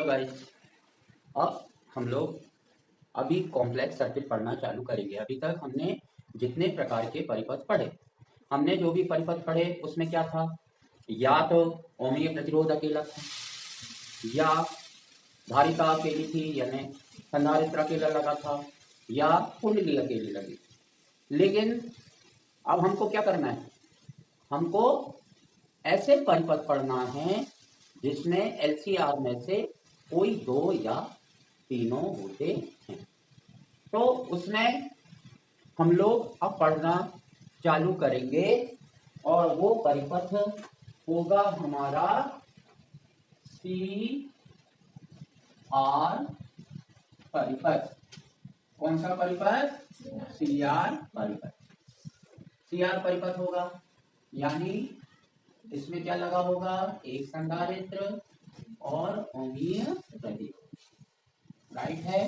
Guys, अब हम लोग अभी कॉम्प्लेक्स सर्किट पढ़ना चालू करेंगे। अभी तक हमने जितने प्रकार के परिपथ पढ़े, हमने जो भी परिपथ पढ़े उसमें क्या था, या तो ओमनीय प्रतिरोध अकेला था, या धारिता अकेली थी यानी संधारित्र अकेला लगा था, या कुंडली अकेली लगी। लेकिन अब हमको क्या करना है, हमको ऐसे परिपथ पढ़ना है जिसमें एलसीआर में से कोई दो या तीनों होते हैं। तो उसमें हम लोग अब पढ़ना चालू करेंगे और वो परिपथ होगा हमारा सी आर परिपथ। कौन सा परिपथ? सी आर परिपथ। सी आर परिपथ होगा यानी इसमें क्या लगा होगा, एक संधारित्र और ओमनीय प्रतिरोध, राइट है।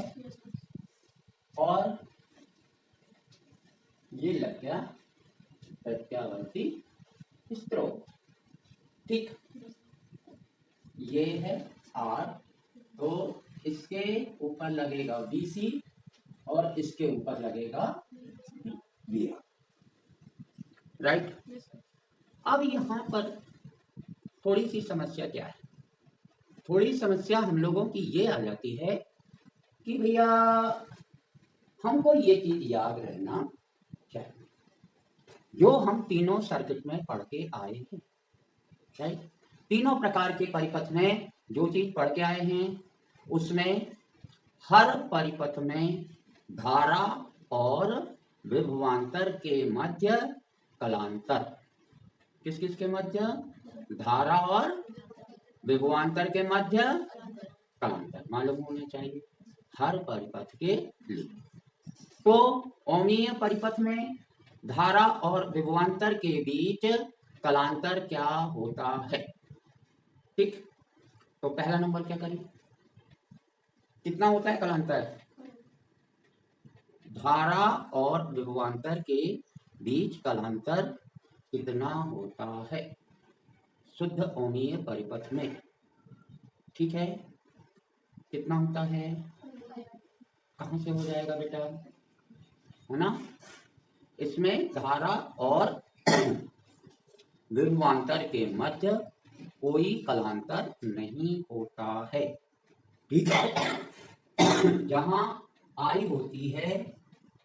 और ये लग गया प्रत्यावर्ती स्रोत, ठीक। ये है आर, तो इसके ऊपर लगेगा बीसी और इसके ऊपर लगेगा बी आर, राइट। अब यहाँ पर थोड़ी सी समस्या क्या है, थोड़ी समस्या हम लोगों की ये आ जाती है कि भैया हमको ये चीज याद रहना चाहिए जो हम तीनों सर्किट में पढ़ के आए हैं, राइट। तीनों प्रकार के परिपथ में जो चीज पढ़ के आए हैं उसमें हर परिपथ में धारा और विभवांतर के मध्य कलांतर, किस किस के मध्य? धारा और विभवांतर के मध्य कलांतर मालूम होने चाहिए हर परिपथ के लिए। तो ओमनीय परिपथ में धारा और विभवांतर के बीच कलांतर क्या होता है, ठीक। तो पहला नंबर क्या करें, कितना होता है कलांतर? धारा और विभवांतर के बीच कलांतर कितना होता है शुद्ध ओमनीय परिपथ में, ठीक है। कितना होता है, कहां से हो जाएगा बेटा, है ना। इसमें धारा और विभवांतर के मध्य कोई कलांतर नहीं होता है, ठीक है। जहां आई होती है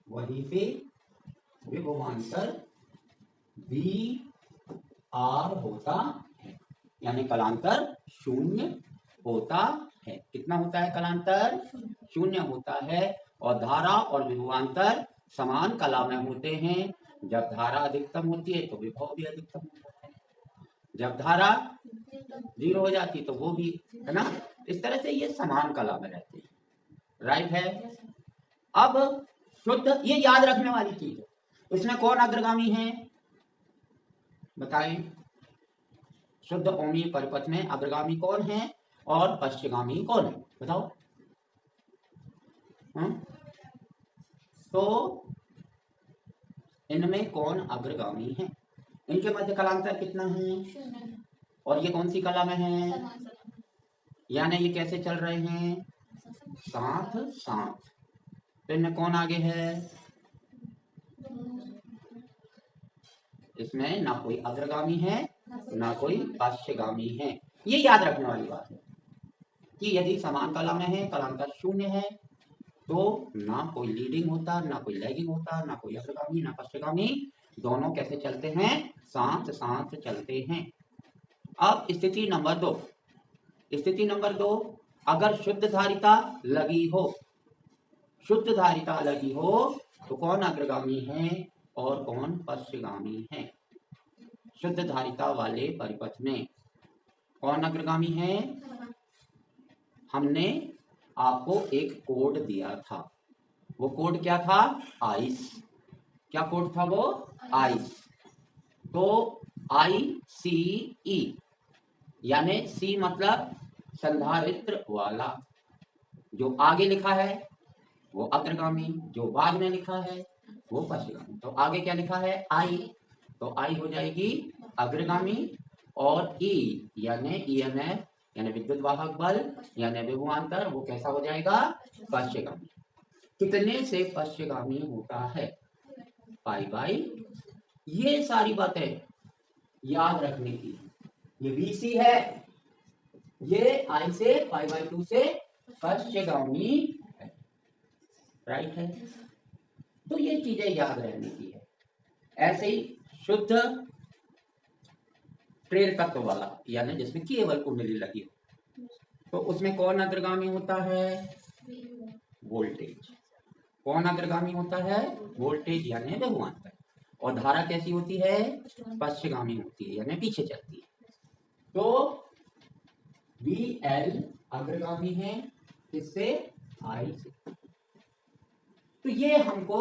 वहीं पे विभवांतर बी आर होता है, यानी कलांतर शून्य होता है। कितना होता है कलांतर? शून्य होता है। और धारा और विभवांतर समान कला में होते हैं। जब धारा अधिकतम होती है तो विभव भी अधिकतम होता है, जब धारा 0 हो जाती तो वो भी, है ना। इस तरह से ये समान कला में रहते हैं, राइट है। अब शुद्ध, ये याद रखने वाली चीज है, इसमें कौन अग्रगामी है बताएं? शुद्ध ओमनीय परिपथ में अग्रगामी कौन है और पश्चगामी कौन है, बताओ। तो इनमें कौन अग्रगामी है, इनके मध्य कलांतर कितना है, और ये कौन सी कला में है, यानी ये कैसे चल रहे हैं, साथ साथ। तो इनमें कौन आगे है, इसमें ना कोई अग्रगामी है ना कोई पश्चगामी है। ये याद रखने वाली बात है कि यदि समान कला में है, कलांतर शून्य है, तो ना कोई लीडिंग होता ना कोई लैगिंग होता, ना कोई अग्रगामी ना पश्चगामी, दोनों कैसे चलते हैं, साथ साथ चलते हैं। अब स्थिति नंबर 2, स्थिति नंबर 2, अगर शुद्ध धारिता लगी हो, शुद्ध धारिता लगी हो तो कौन अग्रगामी है और कौन पश्चगामी है? शुद्ध धारिता वाले परिपथ में कौन अग्रगामी है? हमने आपको एक कोड दिया था, वो कोड क्या था, आइस। क्या कोड था वो, आइस। तो ICE यानी सी मतलब संधारित्र वाला, जो आगे लिखा है वो अग्रगामी, जो बाद में लिखा है वो पश्चगामी। तो आगे क्या लिखा है, आई, तो आई हो जाएगी अग्रगामी, और ई यानी EMF यानी विद्युत वाहक बल यानी विभवांतर वो कैसा हो जाएगा, पश्चगामी। कितने से पश्चगामी होता है, पाई बाई। ये सारी बातें याद रखने की। ये BC है, ये I से पाई बाई 2 से पश्चगामी है, राइट है। तो ये चीजें याद रहने की है। ऐसे ही शुद्ध प्रेरक तत्व वाला यानी जिसमें केवल कुंडली लगी हो, तो उसमें कौन अग्रगामी होता है, वोल्टेज। कौन अग्रगामी होता है, वोल्टेज यानी विभवांतर। और धारा कैसी होती है, पश्चगामी होती है यानी पीछे चलती है। तो VL अग्रगामी है, किससे, I से। तो ये हमको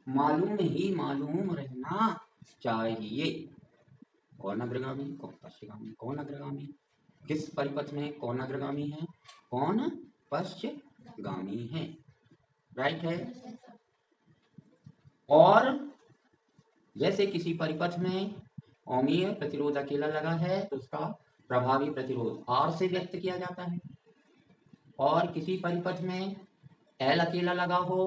मालूम रहना चाहिए, कौन अग्रगामी कौन पश्चगामी, कौन अग्रगामी किस परिपथ में, कौन अग्रगामी है कौन पश्चगामी है, राइट है। और जैसे किसी परिपथ में ओमीय प्रतिरोध अकेला लगा है तो उसका प्रभावी प्रतिरोध R से व्यक्त किया जाता है, और किसी परिपथ में L अकेला लगा हो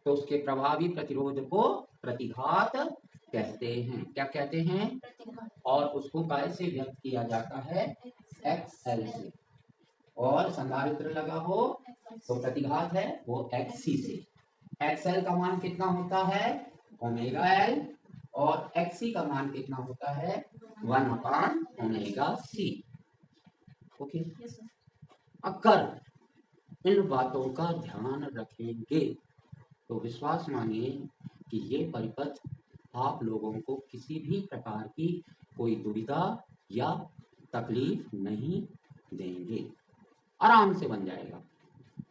तो उसके प्रभावी प्रतिरोध को प्रतिघात कहते हैं। क्या कहते हैं, और उसको काय से व्यक्त किया जाता है, XL से। और संधारित्र लगा हो तो प्रतिघात है वो XC से। XL का मान कितना होता है, ओमेगा L, और XC का मान कितना होता है, 1/ओमेगा C। ओके, अगर इन बातों का ध्यान रखेंगे तो विश्वास मानिए कि ये परिपथ आप लोगों को किसी भी प्रकार की कोई दुविधा या तकलीफ नहीं देंगे, आराम से बन जाएगा।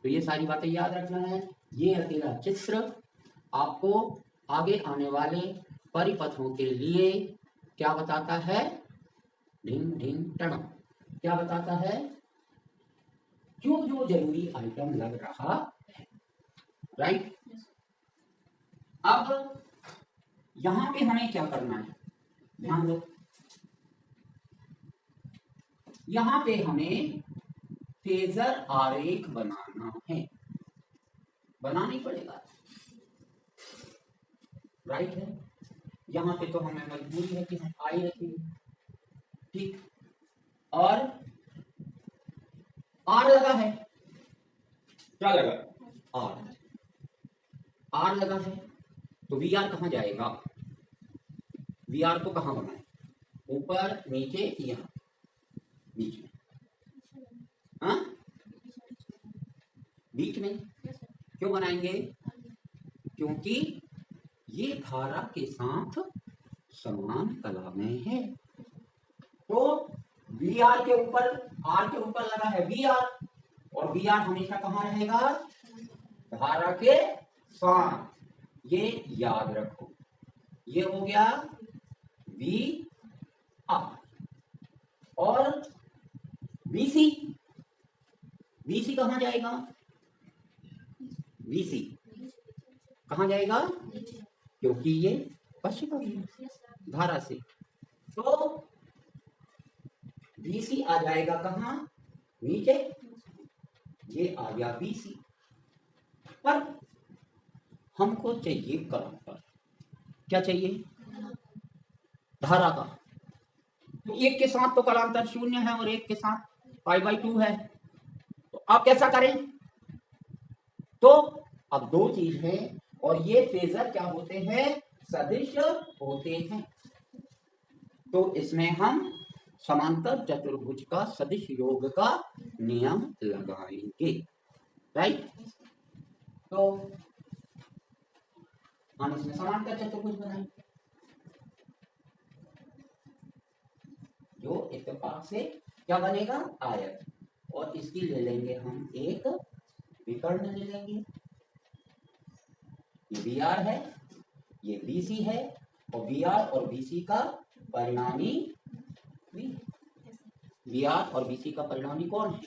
तो ये सारी बातें याद रखना है। ये अकेला चित्र आपको आगे आने वाले परिपथों के लिए क्या बताता है, ढिंग ढिंग टड़ा, क्या बताता है, जो जो जरूरी आइटम लग रहा है, राइट। अब यहां पे हमें क्या करना है, ध्यान दो, यहां पे हमें फेजर आरेख बनाना है, बनाना ही पड़ेगा, राइट है। यहां पे तो हमें मजबूरी है कि हम आई रखेंगे, ठीक। और आर लगा है, क्या लगा, आर लगा है, तो वी आर कहां जाएगा, वी आर को कहां बनाए, ऊपर नीचे यहां बीच में, हाँ बीच में। क्यों बनाएंगे, क्योंकि ये धारा के साथ समान कला में है। तो वी आर के ऊपर, आर के ऊपर लगा है वी आर, और वी आर हमेशा कहां रहेगा, धारा के साथ, ये याद रखो। ये हो गया वी आर। और VC, VC कहां जाएगा, VC कहां जाएगा, क्योंकि ये पश्चिमी धारा से, तो VC आ जाएगा कहां, नीचे, ये आ गया VC। पर हमको चाहिए कलांतर, क्या चाहिए, धारा का। तो एक के साथ तो कलांतर 0 है और एक के साथ π/2 है, तो आप कैसा करें, तो अब दो चीज है, और ये फेजर क्या होते हैं, सदिश होते हैं। तो इसमें हम समांतर चतुर्भुज का सदिश योग का नियम लगाएंगे, राइट। तो हम इसमें समांतर चतुर्भुज बनाएंगे, जो इत्तेफाक से क्या बनेगा, आयत, और इसकी ले लेंगे हम एक विकर्ण ले लेंगे। ये वी आर है, ये BC है, और वी आर और BC का परिणामी वी आर और BC का परिणामी कौन है,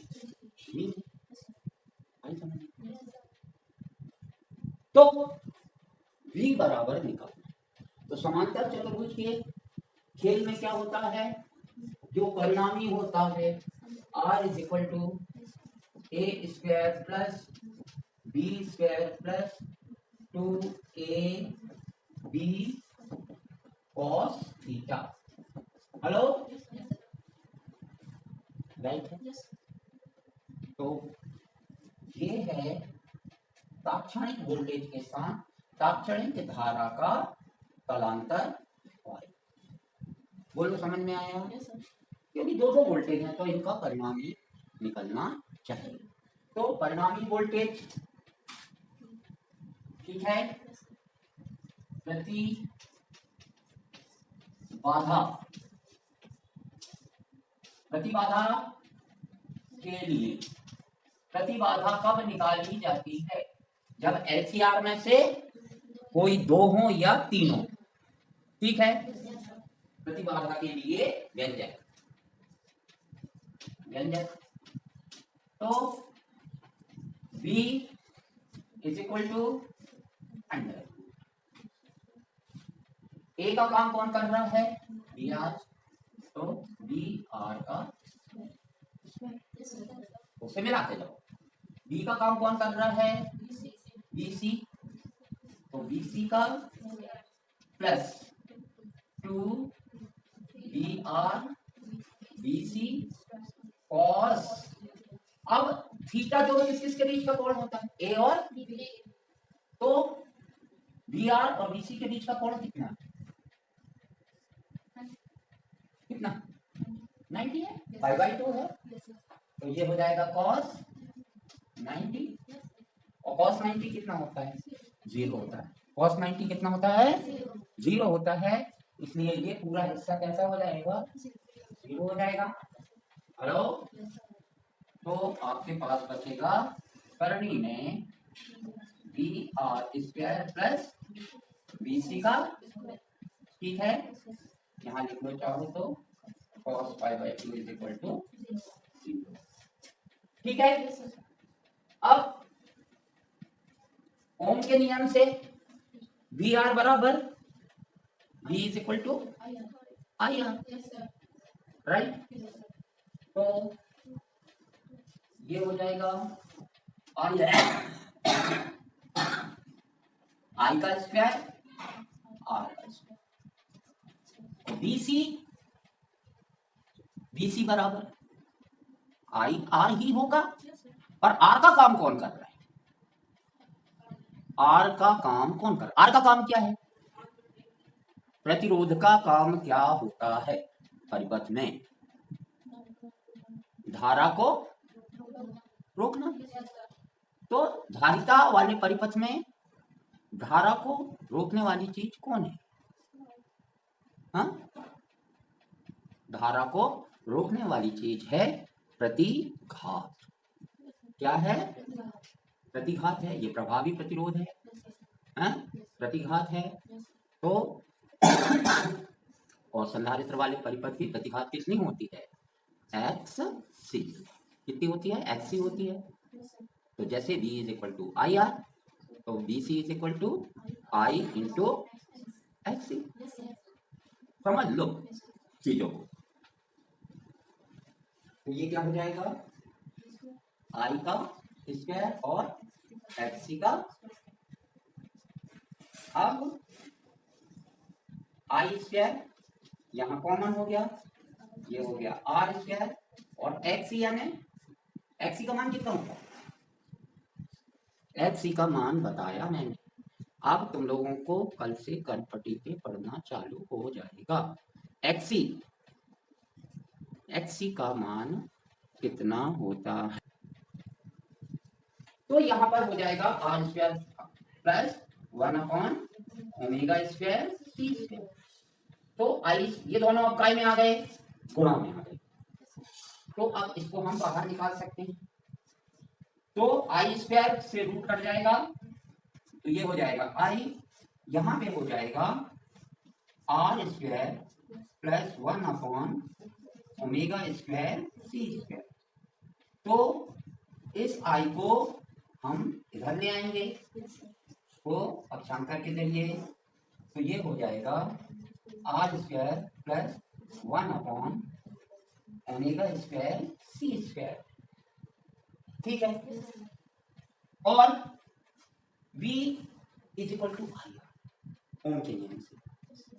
V। तो V बराबर निकालना। तो समांतर चतुर्भुज के खेल में क्या होता है, जो परिणामी होता है R is equal to A square plus B square plus 2ab cos theta. Hello, right है। तो ये है तात्क्षणिक वोल्टेज के साथ तात्क्षणिक धारा का कालांतर y। बोलो समझ में आया? क्योंकि दो दो वोल्टेज हैं तो इनका परिणामी निकलना चाहिए। तो परिणामी वोल्टेज ठीक है, प्रति बाधा प्रतिबाधा के लिए प्रतिबाधा कब निकाली जाती है? जब एलसीआर में से कोई दो हो या तीन हो। ठीक है, प्रतिबाधा के लिए व्यंजक तो V is equal to under. A का काम कौन कर रहा है? B R. तो बी आर का उसे मिलाते जाओ। बी का काम कौन कर रहा है? B C. तो बी सी का plus 2 B R B C cos. अब थीटा जो किस किस के बीच का कोण होता है? ए और तो बी आर और बी सी के बीच का कोण कितना कितना 90 है, 5/2 है। तो ये हो जाएगा cos 90 और cos 90 कितना होता है? 0 होता है। cos 90 कितना होता है? 0 होता है। इसलिए ये पूरा हिस्सा कैसा हो जाएगा? 0 हो जाएगा। हेलो, तो आपके पास बचेगा करनी में B R square plus B C का। ठीक है, यहाँ लिख लो चाहो तो cos π/2 इज इक्वल टू 0। ठीक है, अब ओम के नियम से वी आर बराबर V is equal to I R, right. तो ये हो जाएगा आई का स्क्वायर आर का स्क्वायर। BC बराबर आई आर ही होगा। और आर का काम कौन कर रहा है? आर का काम कौन कर आर का काम क्या है? प्रतिरोध का काम क्या होता है? परिपथ में धारा को रोकना। तो धारिता वाले परिपथ में धारा को रोकने वाली चीज कौन है? हाँ, धारा को रोकने वाली चीज है प्रतिघात। क्या है? प्रतिघात है। ये प्रभावी प्रतिरोध है, प्रतिघात है। तो और संधारित्र वाले परिपथ की प्रतिघात कितनी होती है? XC। कितनी होती है? XC होती है। तो जैसे V is equal to I R, तो BC is equal to I into XC। समझ लो चीजों को। तो ये क्या हो जाएगा? आई का स्क्वायर और XC का। अब आई स्क्वायर यहाँ कॉमन हो गया, ये हो गया आर स्क्वायर और XC यानी XC का मान कितना होता है? XC का मान बताया मैंने। अब तुम लोगों को कल से कनपट्टी पे पढ़ना चालू हो जाएगा। XC का मान कितना होता है? तो यहाँ पर हो जाएगा आर स्क्वायर प्लस 1/ओमेगा स्क्वायर सी स्क्वायर। तो आई ये दोनों अब काय में आ गए? गुणा में आ गए। तो अब इसको हम बाहर निकाल सकते हैं। तो आई स्क्वायर से रूट कट जाएगा, तो ये हो जाएगा आई, यहां पे हो जाएगा आर स्क्वायर प्लस 1/ओमेगा स्क्वायर सी स्क्वायर। तो इस आई को हम इधर ले आएंगे तो अक्षांतर के जरिए, तो ये हो जाएगा आर स्क्वायर प्लस 1/ओमेगा ओमेगा स्क्वायर सी स्क्वायर, ठीक है। और V is equal to I Ohm के नियम से,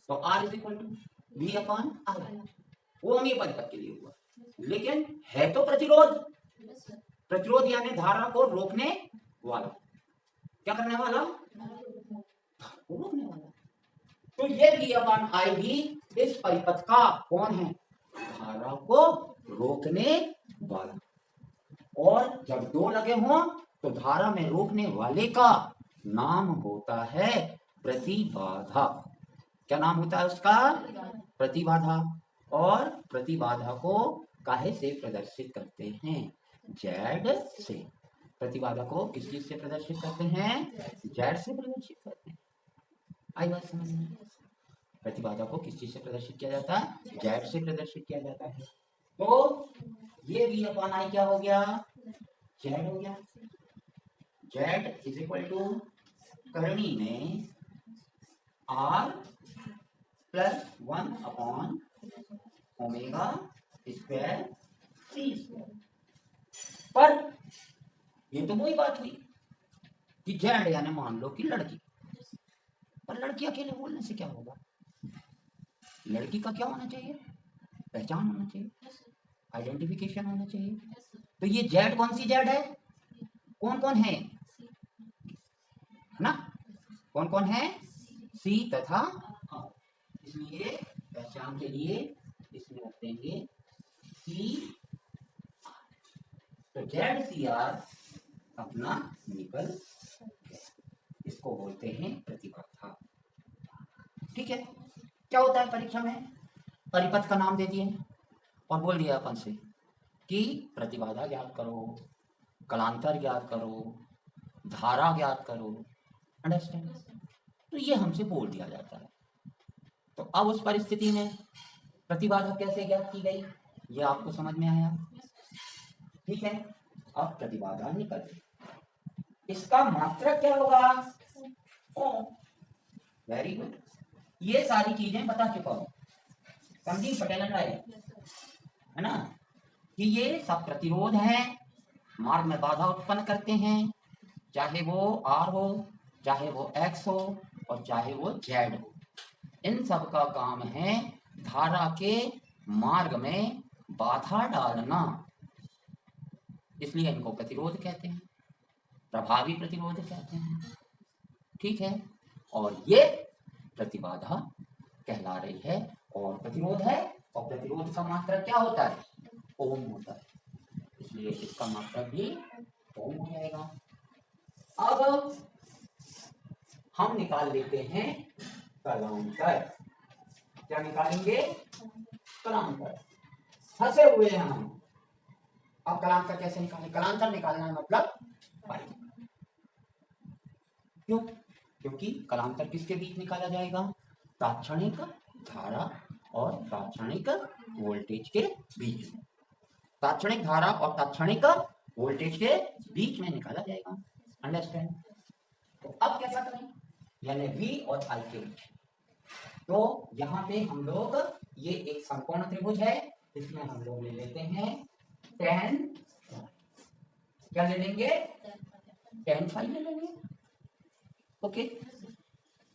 तो R is equal to V upon I, वो ओमीय परिपथ के लिए हुआ। लेकिन है तो प्रतिरोध, प्रतिरोध यानी धारा को रोकने वाला, क्या करने वाला, को रोकने वाला। तो ये V अपॉन आई भी इस परिपथ का कौन है, धारा को रोकने वाला। और जब दो लगे हों तो धारा में रोकने वाले का नाम होता है प्रतिबाधा। क्या नाम होता है उसका, प्रतिबाधा। और प्रतिबाधा को काहे से प्रदर्शित करते हैं, जेड से। प्रतिबाधा को किस चीज से प्रदर्शित करते हैं, जेड से प्रदर्शित करते हैं। आई बात समझ में, प्रतिबाधा को किस चीज से प्रदर्शित किया जाता है, जेड से प्रदर्शित किया जाता है। तो ये V अपॉन आई क्या हो गया, जेड हो गया। जेड इज इक्वल टू करनी में R plus 1 upon omega square C square. पर ये तो वही बात हुई कि जेड यानी मान लो कि लड़की, पर लड़की अकेले बोलने से क्या होगा, लड़की का क्या होना चाहिए, पहचान होना चाहिए, आइडेंटिफिकेशन होना चाहिए। तो ये जेड कौन सी जेड है, कौन कौन है ना, कौन कौन है, सी तथा आर। इसलिए पहचान के लिए इसमें रख देंगे सी आर। तो जेड सी आर अपना निकल, इसको बोलते हैं प्रतिबाधा, ठीक है। क्या होता है परीक्षा में, परिपथ का नाम दे दिए और बोल दिया अपन से कि प्रतिबाधा ज्ञात करो, कलांतर ज्ञात करो, धारा ज्ञात करो, अंडरस्टैंड। तो ये हमसे बोल दिया जाता है। तो अब उस परिस्थिति में प्रतिबाधा कैसे ज्ञात की गई, ये आपको समझ में आया, ठीक है। अब प्रतिबाधा निकल, इसका मात्रक क्या होगा, ओम। वेरी गुड, ये सारी चीजें बता चुका हूं, समझी पटेल एंड राय, है ना, कि ये सब प्रतिरोध हैं, मार्ग में बाधा उत्पन्न करते हैं, चाहे वो R हो, चाहे वो X हो और चाहे वो Z हो। इन सब का काम है धारा के मार्ग में बाधा डालना, इसलिए इनको प्रतिरोध कहते हैं, प्रभावी प्रतिरोध कहते हैं, ठीक है। और ये प्रतिबाधा कहला रही है, और प्रतिरोध है, और प्रतिरोध का मात्रक क्या होता है, ओम होता है, इसलिए इसका मात्रक भी ओम हो जाएगा। अब हम निकाल लेते हैं कलांतर, क्या निकालेंगे, कलांतर, फंसे हुए हैं हम। अब कलांतर कैसे निकालें, कलांतर निकालना है मतलब पाई, क्यों, क्योंकि कलांतर किसके बीच निकाला जाएगा, तात्क्षणिक धारा और तात्क्षणिक वोल्टेज के बीच में, तात्क्षणिक धारा और तात्क्षणिक वोल्टेज के बीच में निकाला जाएगा, अंडरस्टैंड। तो अब कैसा करें, यानी V और I के बीच। तो यहाँ पे हम लोग, ये एक समकोण त्रिभुज है, इसमें हम लोग ले लेते हैं tan, क्या ले लेंगे, tan फाई ले लेंगे, ओके।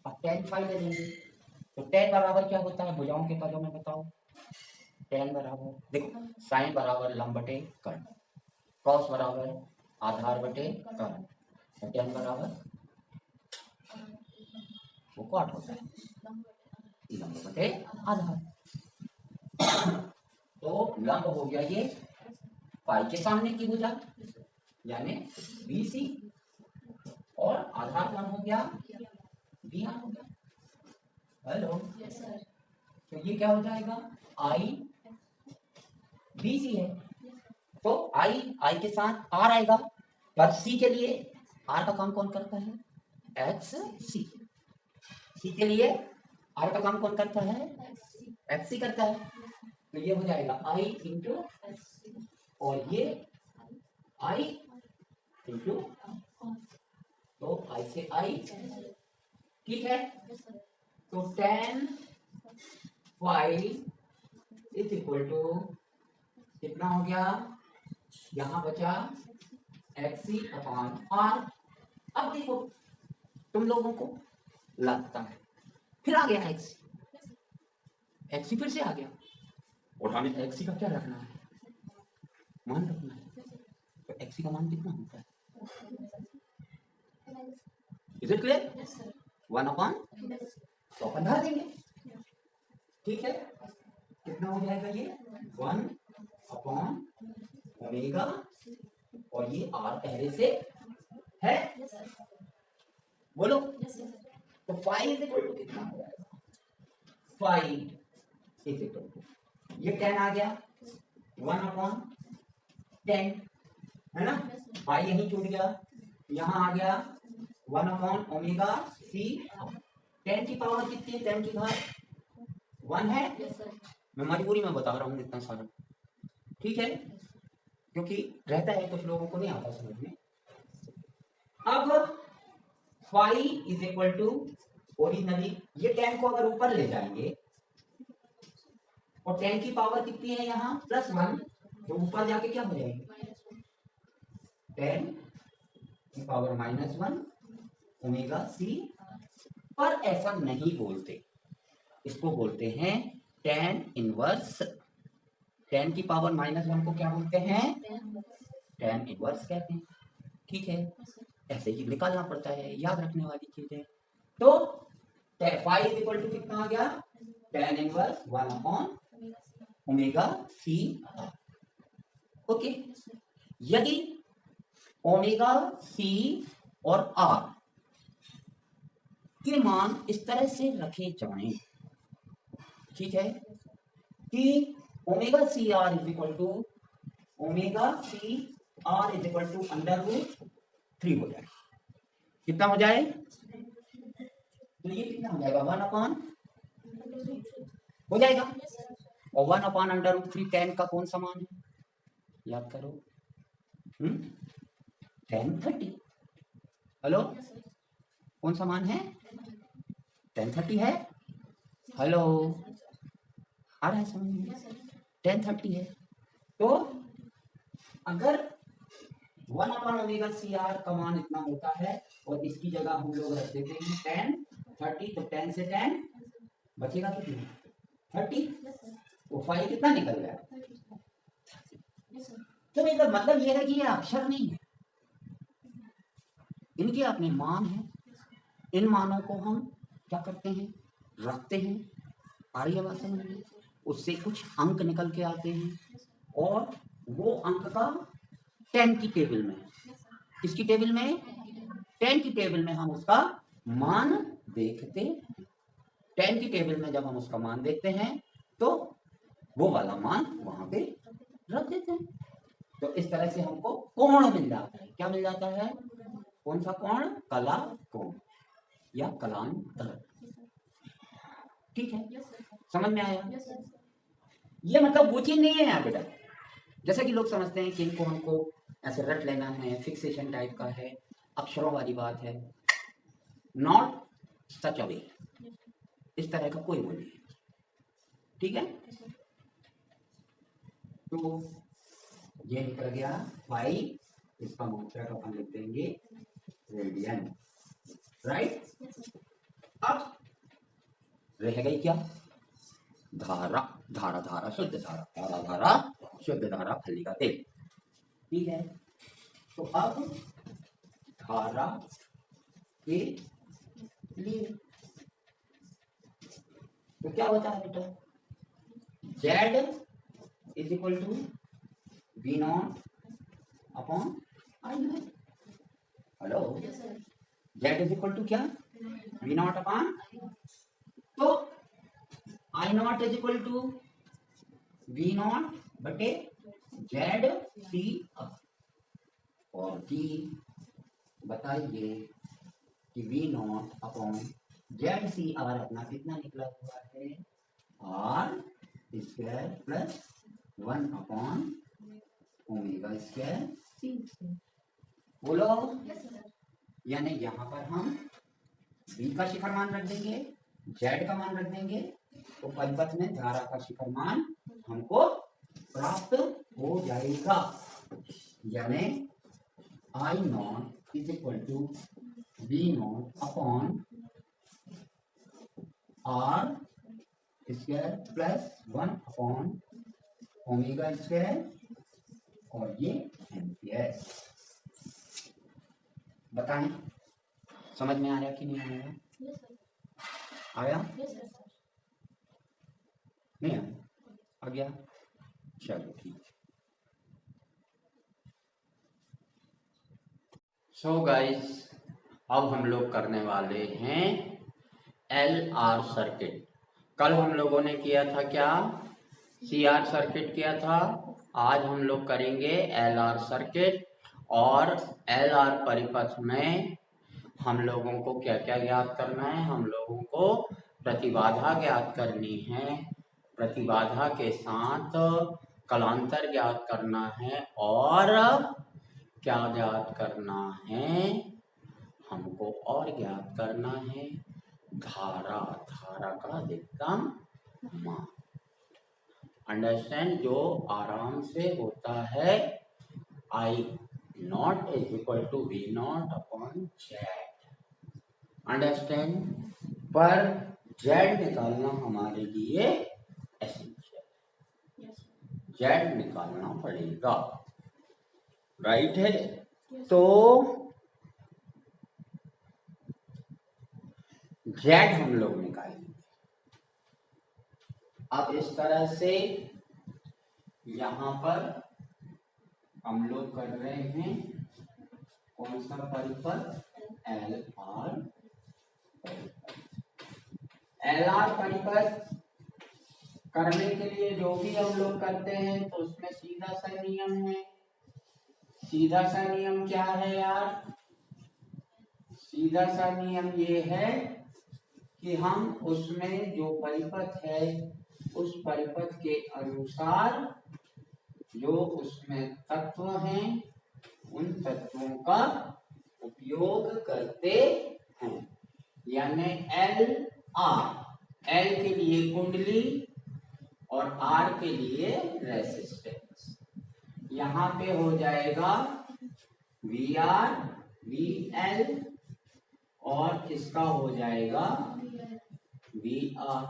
अब tan फाई ले लेंगे, तो tan बराबर क्या होता है, भुजाओं के पदों में बताओ, tan बराबर, देखो साइन बराबर लंब बटे कर्ण, कॉस बराबर आधार बटे कर्ण, तो tan बराबर वो कॉट होता है, लंब बटे आधार। तो लंब हो गया ये पाई के सामने की भुजा यानी BC, और आधार कौन हो गया, VR हो गया, हेलो, तो ये क्या हो जाएगा, I BC है, तो I के साथ R आएगा, पर C के लिए R का काम कौन करता है, XC, C के लिए R का काम कौन करता है, XC करता है, तो ये हो जाएगा I इंटू, और ये I इंटू, तो I से I, ठीक है। तो tan phi is equal to कितना हो गया, यहां बचा XC अपॉन R। अब देखो तुम लोगों को लगता है फिर आ गया XC फिर से आ गया, और हमें XC का क्या रखना है, मान रखना है। तो XC का मान कितना होता है, इज इट क्लियर, 1 अपॉन, तो अपन भर देंगे, ठीक है। कितना हो जाएगा ये 1 अपॉन ओमेगा, और ये R पहले से है, बोलो। तो फाई इज इक्वल टू कितना हो जाएगा, फाई इज इक्वल टू, ये 10 आ गया 1 अपॉन 10, है ना। फाई यहीं छूट गया, यहां आ गया 1 अपॉन ओमेगा C। 10 की पावर कितनी है, 10 की घात 1 है। मैं मजबूरी में बता रहा हूँ इतना सारा, ठीक है, क्योंकि रहता है कुछ लोगों को नहीं आता समझ में। अब phi is equal to, originally ये 10 को अगर ऊपर ले जाएंगे और 10 की पावर कितनी है यहाँ +1, तो ऊपर जाके क्या हो जाएगी 10 की पावर -1 ओमेगा C। पर ऐसा नहीं बोलते, इसको बोलते हैं tan इनवर्स। 10 की पावर -1 को क्या बोलते हैं, tan इनवर्स कहते हैं, ठीक है। ऐसे ही निकालना पड़ता है, याद रखने वाली चीज है। तो फाई इज इक्वल टू कितना आ गया, tan inverse 1 upon omega C। Okay, यदि ओमेगा C और R के मान इस तरह से रखे जाएं, ठीक है, कि omega C R is equal to omega C R is equal to √3 हो जाए, कितना हो जाए, तो ये कितना हो जाएगा 1 अपॉन हो जाएगा, और 1 अपॉन √3 10 का कौन सा मान है, याद करो, 1030। हेलो, कौन सा मान है, 1030 है, हेलो, आ रहा है समझ में, 1030 है। तो अगर 1 अपॉन ओमेगा सी आर का मान इतना होता है, और इसकी जगह हम लोग रख देते हैं 1030, तो 10 से 10 बचेगा कितना 30, तो फाई कितना निकल गया। तो मतलब ये है कि ये अक्षर नहीं है, इनके अपने मान हैं, इन मानों को हम क्या करते हैं, रखते हैं, आ रही है बात समझ में, उससे कुछ अंक निकल के आते हैं, और वो अंक का 10 की टेबल में, किसकी टेबल में, 10 की टेबल में हम उसका मान देखते हैं। 10 की टेबल में जब हम उसका मान देखते हैं तो वो वाला मान वहां पे रख देते हैं। तो इस तरह से हमको कोण मिल जाता है, क्या मिल जाता है, कौन सा कोण, कला कोण या कलांतर, ठीक है, समझ में आया। ये मतलब वो चीज नहीं है यहाँ बेटा, जैसे कि लोग समझते हैं कि इनको हमको ऐसे रट लेना है, फिक्सेशन टाइप का है, अक्षरों वाली बात है, नॉट सच अ वे, इस तरह का कोई वो नहीं है, ठीक है। तो ये निकल गया फाई, इसका मात्रक अपन लिख देंगे रेडियन, राइट। अब रह गई क्या, धारा, धारा धारा शुद्ध धारा, धारा धारा शुद्ध धारा, खली का तेल, ठीक है। तो अब धारा के लिए तो क्या होता है बेटा, Z is equal to V0 upon I0, hello, Z is equal to क्या, V0 अपॉन, तो I0 is equal to V0 बटे ZC, और D बताइए कि V0 अपॉन ZCR अपना कितना निकला हुआ है, R² plus 1 upon omega square C, बोलो। यानी यहाँ पर हम B का शिखर मान रख देंगे, Z का मान रख देंगे, तो परिपथ में धारा का शिखर मान हमको प्राप्त हो जाएगा, यानी I not is equal to V not upon R square plus 1 upon omega square, और ये एम्पियर। बताएं समझ में आ रहा कि नहीं आया? आया? नहीं आया? आ गया? चलो ठीक है। सो गाइस, अब हम लोग करने वाले हैं LR सर्किट। कल हम लोगों ने किया था क्या? CR सर्किट किया था। आज हम लोग करेंगे LR सर्किट, और LR परिपथ में हम लोगों को क्या क्या ज्ञात करना है? हम लोगों को प्रतिबाधा ज्ञात करनी है, प्रतिबाधा के साथ कलांतर ज्ञात करना है, और क्या ज्ञात करना है हमको? और ज्ञात करना है धारा, धारा का अधिकतम मान। अंडरस्टैंड? जो आराम से होता है I not is equal to V not upon Z। Understand? पर Z निकालना हमारे लिए एसेंशियल, Z निकालना पड़ेगा, राइट है? तो Z हम लोग निकालेंगे। अब इस तरह से यहां पर हम लोग कर रहे हैं कौन सा परिपथ? LR परिपथ। LR परिपथ करने के लिए जो भी हम लोग करते हैं तो उसमें सीधा सा नियम है। सीधा सा नियम क्या है यार? सीधा सा नियम ये है कि हम उसमें जो परिपथ है उस परिपथ के अनुसार जो उसमें तत्व हैं उन तत्वों का उपयोग करते हैं। यानी L के लिए कुंडली और R के लिए रेसिस्टेंस। यहाँ पे हो जाएगा VR, VL, और इसका हो जाएगा VR।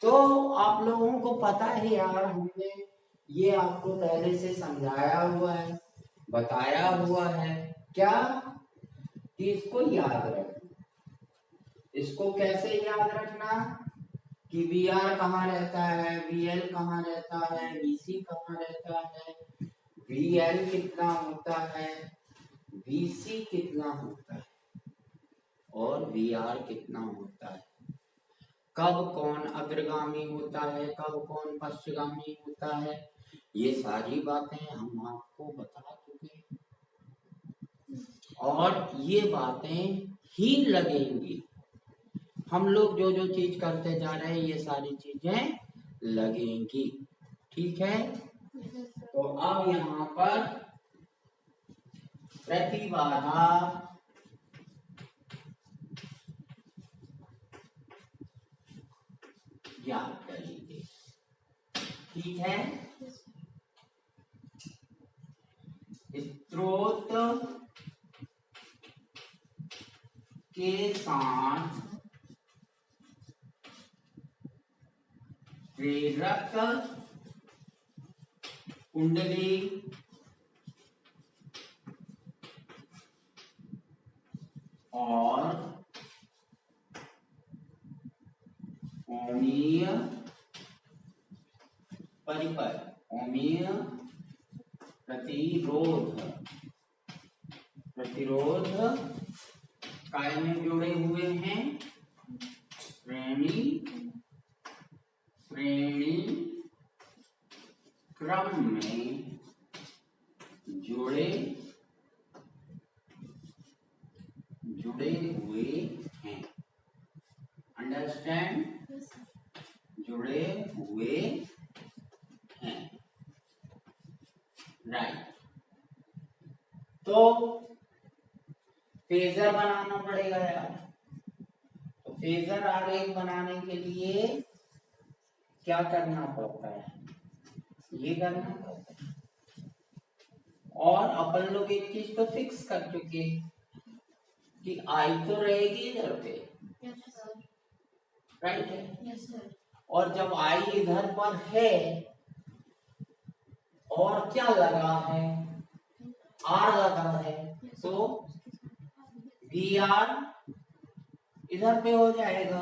तो आप लोगों को पता है यार, हमने ये आपको पहले से समझाया हुआ है, बताया हुआ है क्या कि इसको याद रखना। इसको कैसे याद रखना कि VR कहाँ रहता है, VL कहाँ रहता है, VC कहाँ रहता है, VL कितना होता है, VC कितना होता है, और VR कितना होता है, कब कौन अग्रगामी होता है, कब कौन पश्चगामी होता है, ये सारी बातें हम आपको बता चुके हैं, और ये बातें ही लगेंगी। हम लोग जो जो चीज करते जा रहे हैं ये सारी चीजें लगेंगी, ठीक है? तो अब यहाँ पर प्रतिबाधा ज्ञात करेंगे, ठीक है? स्रोत के साथ प्रेरक कुंडली और ओमीय परिपथ, ओमीय प्रतिरोध काय में जुड़े हुए हैं? श्रेणी क्रम में जुड़े हुए हैं। अंडरस्टैंड? जुड़े हुए हैं, राइट। तो फेजर बनाना पड़ेगा यार। तो फेजर आरेख बनाने के लिए क्या करना पड़ता है? ये करना होता है। और अपन लोग एक चीज तो फिक्स कर चुके कि आई तो रहेगी इधर पे, राइट है। और जब आई इधर पर है और क्या लगा है, आर लगा है, तो वी आर इधर पे हो जाएगा,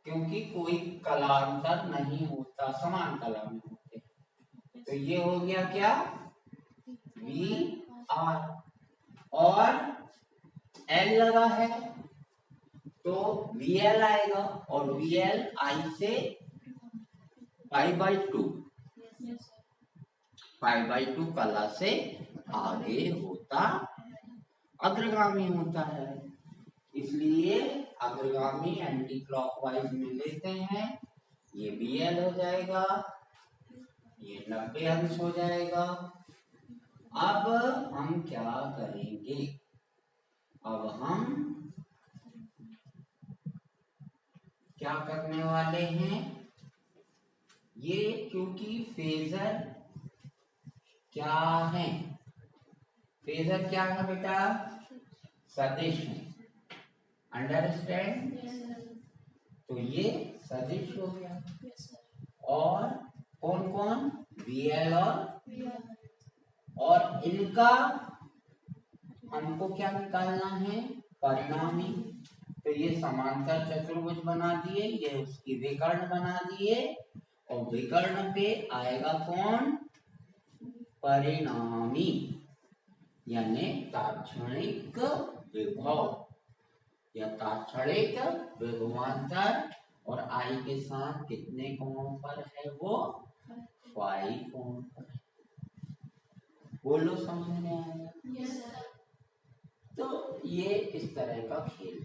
क्योंकि कोई कलांतर नहीं होता, समान कला में होते। तो ये हो गया क्या, वी आर। और एल लगा है तो वी एल आएगा, और वी एल आई से π/2 π/2 कला से आगे होता, अग्रगामी होता है। इसलिए अग्रगामी एंटी क्लॉकवाइज में लेते हैं, ये बी एल हो जाएगा, ये 90 अंश हो जाएगा। अब हम क्या करेंगे, अब हम क्या करने वाले हैं, ये क्योंकि फेजर क्या है, फेजर क्या है बेटा, सदिश है, अंडरस्टैंड। तो ये सदिश हो गया। और कौन कौन, वीएल और इनका हमको क्या निकालना है, परिणामी। तो ये समांतर चतुर्भुज बना दिए, ये उसकी विकर्ण बना दिए, और विकर्ण पे आएगा कौन, परिणामी, यानी तात्क्षणिक विभव या तात्क्षणिक विभवांतर। और आई के साथ कितने कोणों पर है वो, 5 कोण पर। बोलो समझ में आया? तो ये इस तरह का खेल,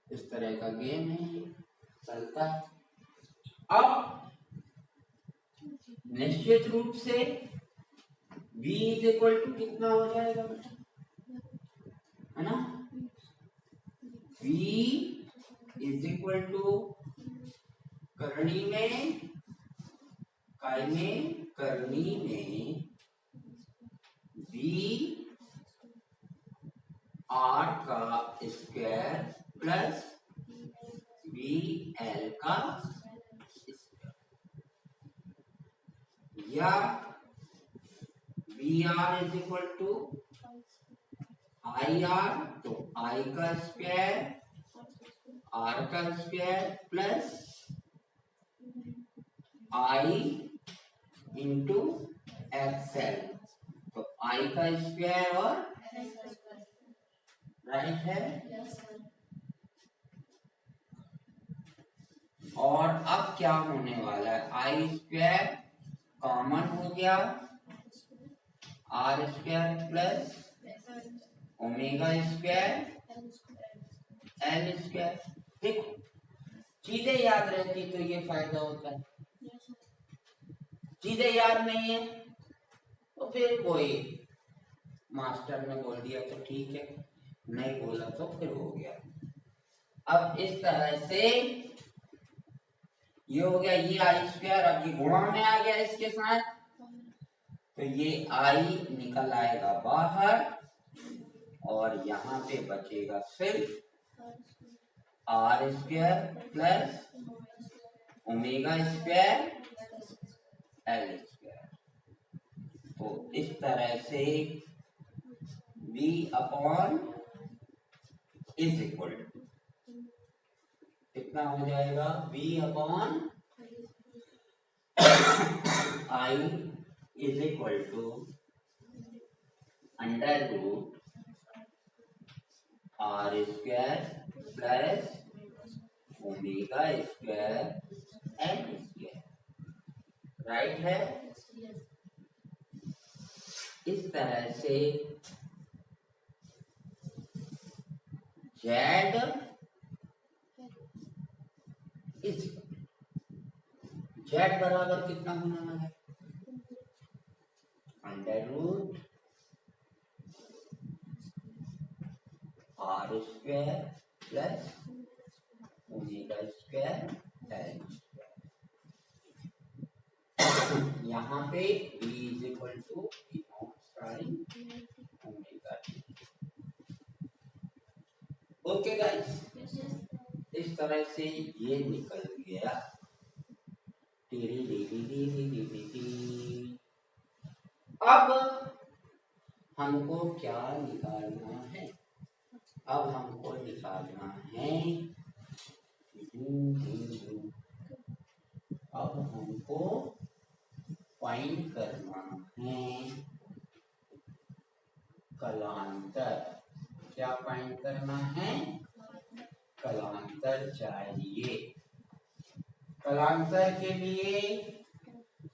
इस तरह का गेम है, ये चलता है। अब निश्चित रूप से v = कितना हो जाएगा बेटा, है ना, v = करनी में, काय में, करनी में v r का स्क्वायर प्लस वी एल का स्क्वायर, या वी आर = आई आर, तो आई का स्क्वायर, आर का स्क्वायर प्लस आई इंटू एक्सएल, तो आई का स्क्वायर और राइट है। और अब क्या होने वाला है, आई स्क्वायर कॉमन हो गया, R square plus omega square L square. देखो चीजें याद रहती तो ये फायदा होता है, चीजें याद नहीं है तो फिर कोई मास्टर ने बोल दिया तो ठीक है, नहीं बोला तो फिर हो गया। अब इस तरह से ये हो गया, ये आई स्क्वायर, अब ये गुणा में आ गया इसके साथ, तो ये आई निकल आएगा बाहर, और यहाँ पे बचेगा सिर्फ R square plus omega square L square. तो इस तरह से v/, कितना हो जाएगा, v/i √r² plus omega square L square, right है। इस तरह से z बराबर कितना होने वाला है, √r² plus omega square L square. यहाँ पे b is equal to v not sine omega T. Okay guys, इस तरह से ये निकल गया। अब हमको क्या निकालना है? अब हमको निकालना है अब हमको फाइंड करना है कलांतर। क्या फाइंड करना है? कलांतर चाहिए। कलांतर के लिए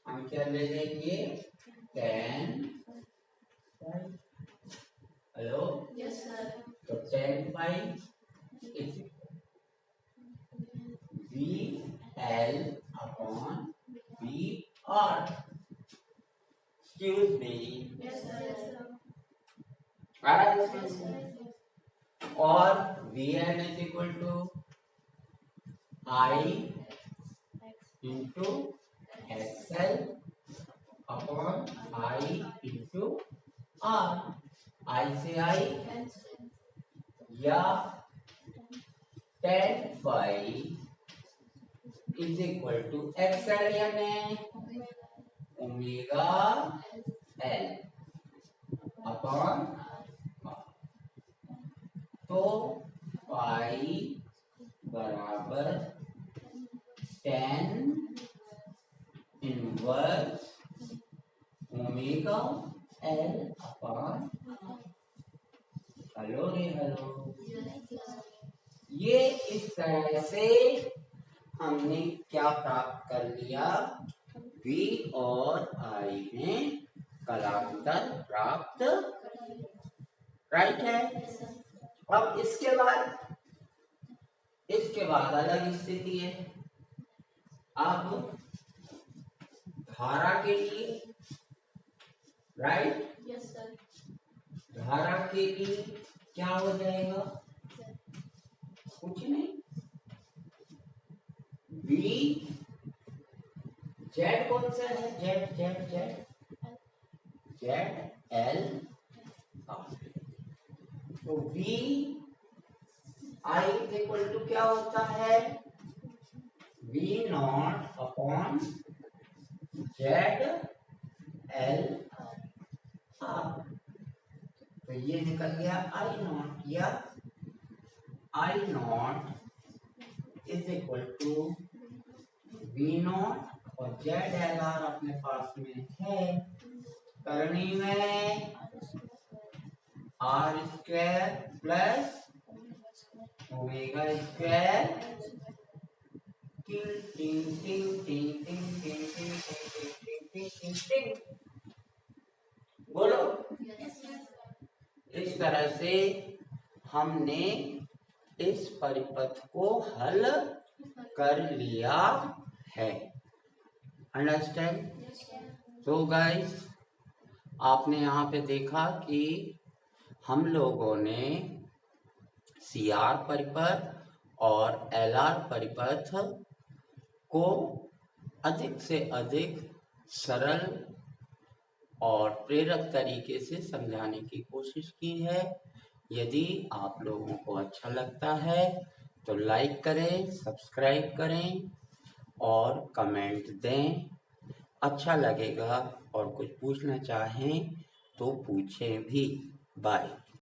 हम क्या ले लेंगे? tan, हेलो, यस सर, तो tan phi is V L upon V R. Excuse me, yes sir, आ रहा है इसमें? और V L is equal to I into XL upon I into R. I से आई या tan phi is equal to XL यानी omega L upon आर। तो फाई बराबर tan inverse omega L upon, hello रे हेलो, ये इस तरह से हमने क्या प्राप्त कर लिया? V और I में कलांतर प्राप्त, राइट है। अब इसके बाद अलग स्थिति है। अब धारा के लिए, राइट, यस सर, धारा के लिए क्या हो जाएगा? कुछ नहीं, V जेड कौन सा है? Z Z Z Z L R. तो V I इक्वल टू क्या होता है? V not upon Z L R. तो ये निकल गया I नॉट, या I not is equal to V not और जेड एल आर अपने पास में है। करनी में R square plus omega square. टिंग टिंग टिंग टिंग टिंग टिंग टिंग टिंग टिंग टिंग टिंग। बोलो, इस तरह से हमने इस परिपथ को हल कर लिया है। अंडरस्टैंड? तो गाइस, आपने यहाँ पे देखा कि हम लोगों ने CR परिपथ और LR परिपथ को अधिक से अधिक सरल और प्रेरक तरीके से समझाने की कोशिश की है। यदि आप लोगों को अच्छा लगता है तो लाइक करें, सब्सक्राइब करें और कमेंट दें। अच्छा लगेगा और कुछ पूछना चाहें तो पूछें भी। बाय।